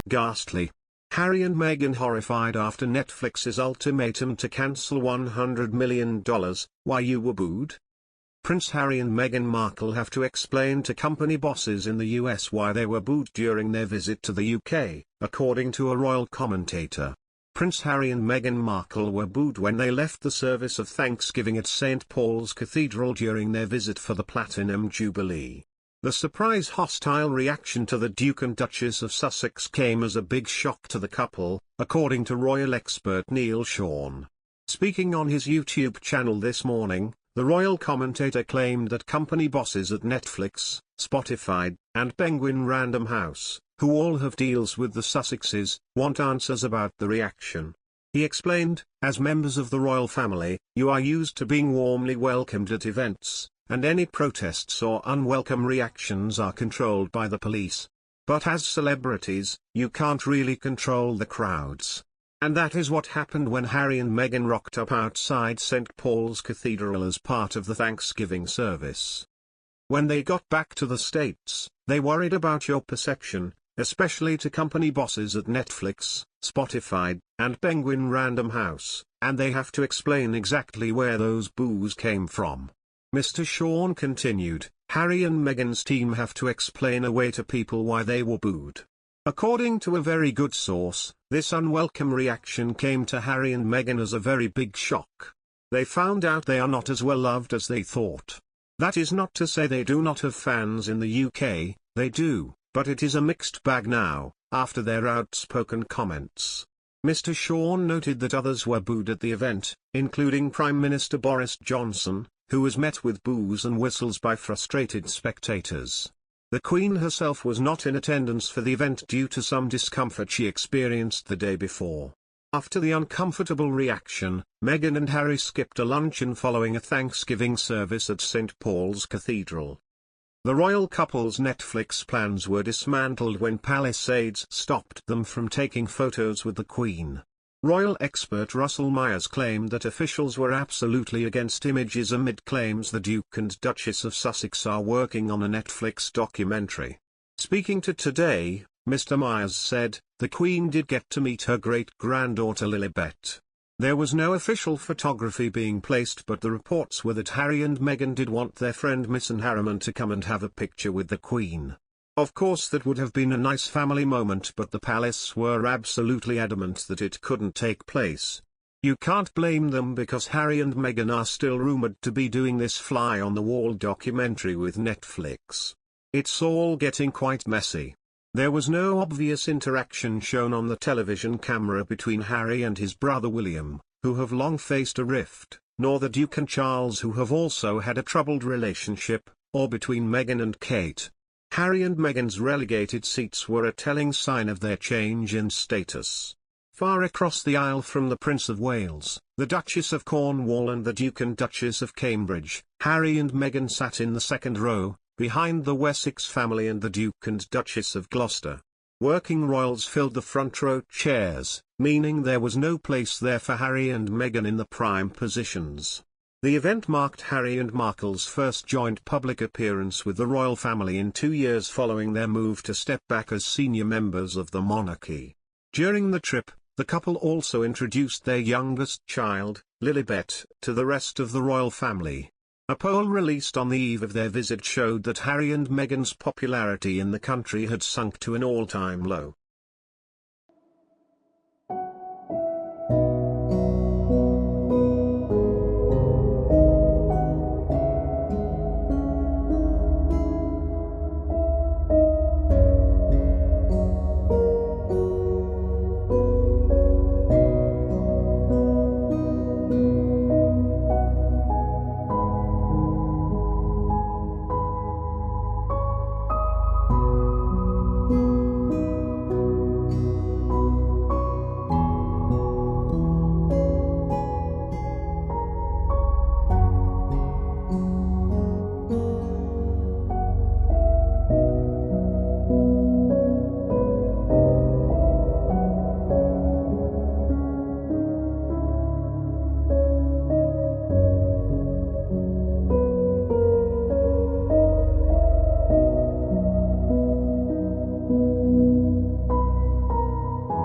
Ghastly. Harry and Meghan horrified after Netflix's ultimatum to cancel $100 million, why you were booed? Prince Harry and Meghan Markle have to explain to company bosses in the US why they were booed during their visit to the UK, according to a royal commentator. Prince Harry and Meghan Markle were booed when they left the service of Thanksgiving at St. Paul's Cathedral during their visit for the Platinum Jubilee. The surprise hostile reaction to the Duke and Duchess of Sussex came as a big shock to the couple, according to royal expert Neil Sean. Speaking on his YouTube channel this morning, the royal commentator claimed that company bosses at Netflix, Spotify, and Penguin Random House, who all have deals with the Sussexes, want answers about the reaction. He explained, as members of the royal family, you are used to being warmly welcomed at events, and any protests or unwelcome reactions are controlled by the police. But as celebrities, you can't really control the crowds. And that is what happened when Harry and Meghan rocked up outside St. Paul's Cathedral as part of the Thanksgiving service. When they got back to the States, they worried about your perception, especially to company bosses at Netflix, Spotify, and Penguin Random House, and they have to explain exactly where those boos came from. Mr. Sean continued, Harry and Meghan's team have to explain away to people why they were booed. According to a very good source, this unwelcome reaction came to Harry and Meghan as a very big shock. They found out they are not as well loved as they thought. That is not to say they do not have fans in the UK, they do, but it is a mixed bag now, after their outspoken comments. Mr. Sean noted that others were booed at the event, including Prime Minister Boris Johnson, who was met with boos and whistles by frustrated spectators. The Queen herself was not in attendance for the event due to some discomfort she experienced the day before. After the uncomfortable reaction, Meghan and Harry skipped a luncheon following a Thanksgiving service at St. Paul's Cathedral. The royal couple's Netflix plans were dismantled when palace aides stopped them from taking photos with the Queen. Royal expert Russell Myers claimed that officials were absolutely against images amid claims the Duke and Duchess of Sussex are working on a Netflix documentary. Speaking to Today, Mr. Myers said, the Queen did get to meet her great-granddaughter Lilibet. There was no official photography being placed, but the reports were that Harry and Meghan did want their friend Miss Anne Harriman to come and have a picture with the Queen. Of course that would have been a nice family moment, but the palace were absolutely adamant that it couldn't take place. You can't blame them because Harry and Meghan are still rumored to be doing this fly-on-the-wall documentary with Netflix. It's all getting quite messy. There was no obvious interaction shown on the television camera between Harry and his brother William, who have long faced a rift, nor the Duke and Charles, who have also had a troubled relationship, or between Meghan and Kate. Harry and Meghan's relegated seats were a telling sign of their change in status. Far across the aisle from the Prince of Wales, the Duchess of Cornwall and the Duke and Duchess of Cambridge, Harry and Meghan sat in the second row, behind the Wessex family and the Duke and Duchess of Gloucester. Working royals filled the front row chairs, meaning there was no place there for Harry and Meghan in the prime positions. The event marked Harry and Markle's first joint public appearance with the royal family in 2 years following their move to step back as senior members of the monarchy. During the trip, the couple also introduced their youngest child, Lilibet, to the rest of the royal family. A poll released on the eve of their visit showed that Harry and Meghan's popularity in the country had sunk to an all-time low.